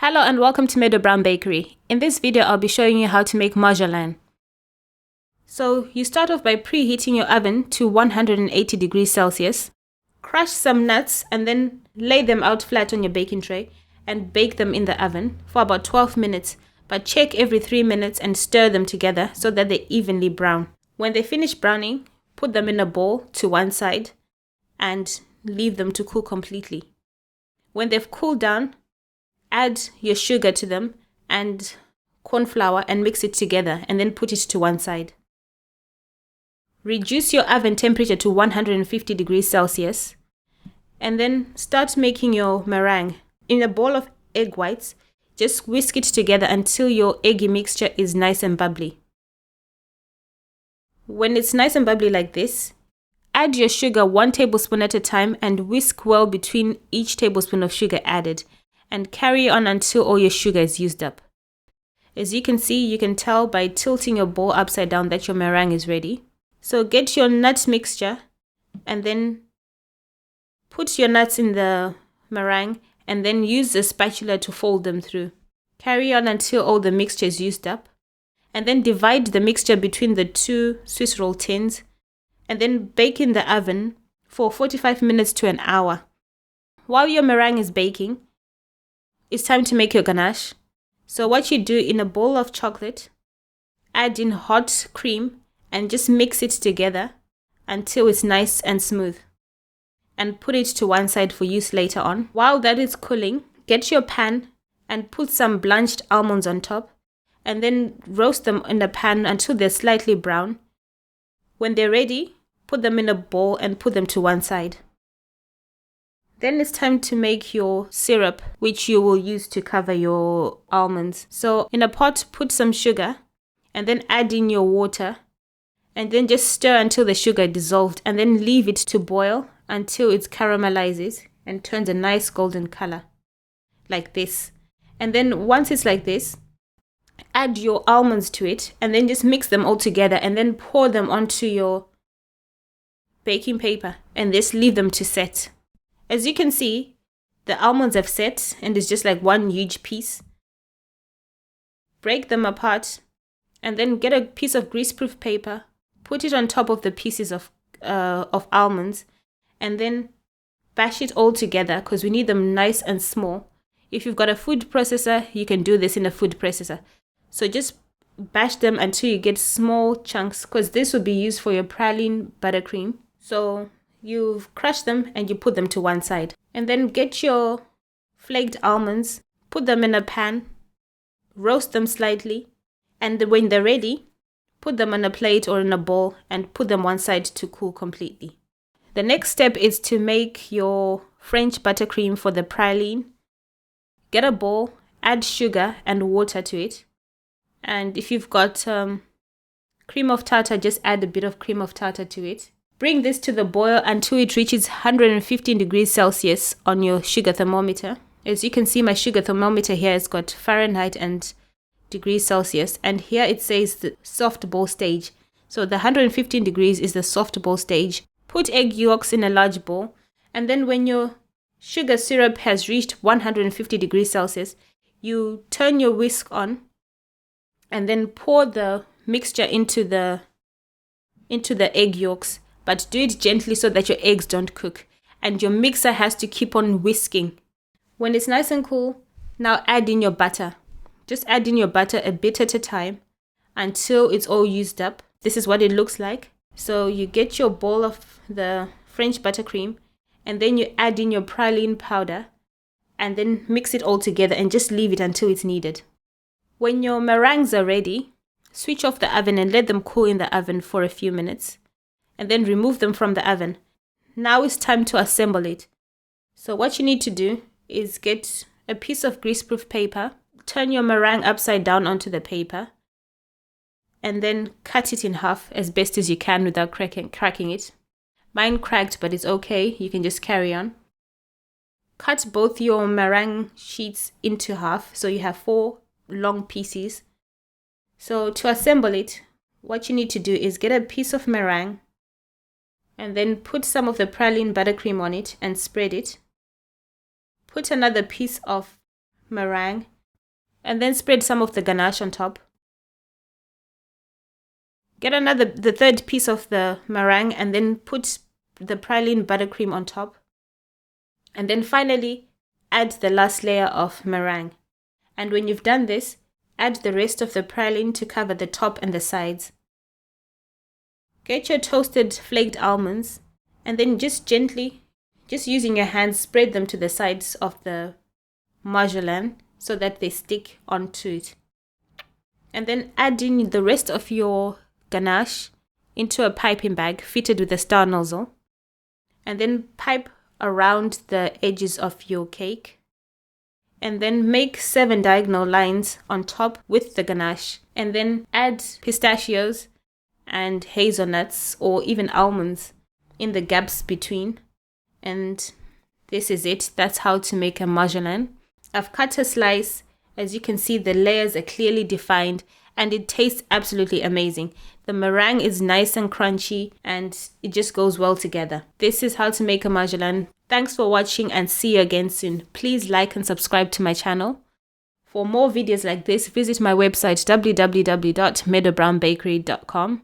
Hello and welcome to Meadow Brown Bakery. In this video, I'll be showing you how to make Marjolaine. So you start off by preheating your oven to 180 degrees Celsius. Crush some nuts and then lay them out flat on your baking tray and bake them in the oven for about 12 minutes. But check every 3 minutes and stir them together so that they evenly brown. When they finish browning, put them in a bowl to one side and leave them to cool completely. When they've cooled down, add your sugar to them and corn flour and mix it together and then put it to one side. Reduce your oven temperature to 150 degrees Celsius and then start making your meringue. In a bowl of egg whites, just whisk it together until your eggy mixture is nice and bubbly. When it's nice and bubbly like this, add your sugar 1 tablespoon at a time and whisk well between each tablespoon of sugar added. And carry on until all your sugar is used up. As you can see, you can tell by tilting your bowl upside down that your meringue is ready. So get your nut mixture and then put your nuts in the meringue and then use the spatula to fold them through. Carry on until all the mixture is used up and then divide the mixture between the 2 Swiss roll tins and then bake in the oven for 45 minutes to an hour. While your meringue is baking, it's time to make your ganache. So what you do, in a bowl of chocolate, add in hot cream and just mix it together until it's nice and smooth. And put it to one side for use later on. While that is cooling, get your pan and put some blanched almonds on top and then roast them in the pan until they're slightly brown. When they're ready, put them in a bowl and put them to one side. Then it's time to make your syrup, which you will use to cover your almonds. So in a pot, put some sugar and then add in your water and then just stir until the sugar is dissolved and then leave it to boil until it caramelizes and turns a nice golden color like this. And then once it's like this, add your almonds to it and then just mix them all together and then pour them onto your baking paper and just leave them to set. As you can see, the almonds have set and it's just like one huge piece. Break them apart and then get a piece of greaseproof paper, put it on top of the pieces of almonds and then bash it all together because we need them nice and small. If you've got a food processor, you can do this in a food processor. So just bash them until you get small chunks because this will be used for your praline buttercream. So you've crushed them and you put them to one side. And then get your flaked almonds, put them in a pan, roast them slightly, and when they're ready, put them on a plate or in a bowl and put them one side to cool completely. The next step is to make your French buttercream for the praline. Get a bowl, add sugar and water to it. And if you've got cream of tartar, just add a bit of cream of tartar to it. Bring this to the boil until it reaches 115 degrees Celsius on your sugar thermometer. As you can see, my sugar thermometer here has got Fahrenheit and degrees Celsius. And here it says the soft ball stage. So the 115 degrees is the soft ball stage. Put egg yolks in a large bowl. And then when your sugar syrup has reached 150 degrees Celsius, you turn your whisk on and then pour the mixture into the egg yolks. But do it gently so that your eggs don't cook. And your mixer has to keep on whisking. When it's nice and cool, now add in your butter. Just add in your butter a bit at a time until it's all used up. This is what it looks like. So you get your bowl of the French buttercream and then you add in your praline powder and then mix it all together and just leave it until it's needed. When your meringues are ready, switch off the oven and let them cool in the oven for a few minutes. And then remove them from the oven. Now it's time to assemble it. So what you need to do is get a piece of greaseproof paper, turn your meringue upside down onto the paper, and then cut it in half as best as you can without cracking it. Mine cracked, but it's okay. You can just carry on. Cut both your meringue sheets into half so you have 4 long pieces. So to assemble it, what you need to do is get a piece of meringue and then put some of the praline buttercream on it and spread it. Put another piece of meringue, and then spread some of the ganache on top. Get the third piece of the meringue and then put the praline buttercream on top. And then finally, add the last layer of meringue. And when you've done this, add the rest of the praline to cover the top and the sides. Get your toasted flaked almonds and then just gently, just using your hands, spread them to the sides of the marjolaine so that they stick onto it. And then add in the rest of your ganache into a piping bag fitted with a star nozzle. And then pipe around the edges of your cake. And then make 7 diagonal lines on top with the ganache. And then add pistachios and hazelnuts or even almonds in the gaps between. And this is it. That's how to make a marjolaine. I've cut a slice. As you can see, the layers are clearly defined and it tastes absolutely amazing. The meringue is nice and crunchy and it just goes well together. This is how to make a marjolaine. Thanks for watching and see you again soon. Please like and subscribe to my channel. For more videos like this, visit my website www.meadowbrownbakery.com.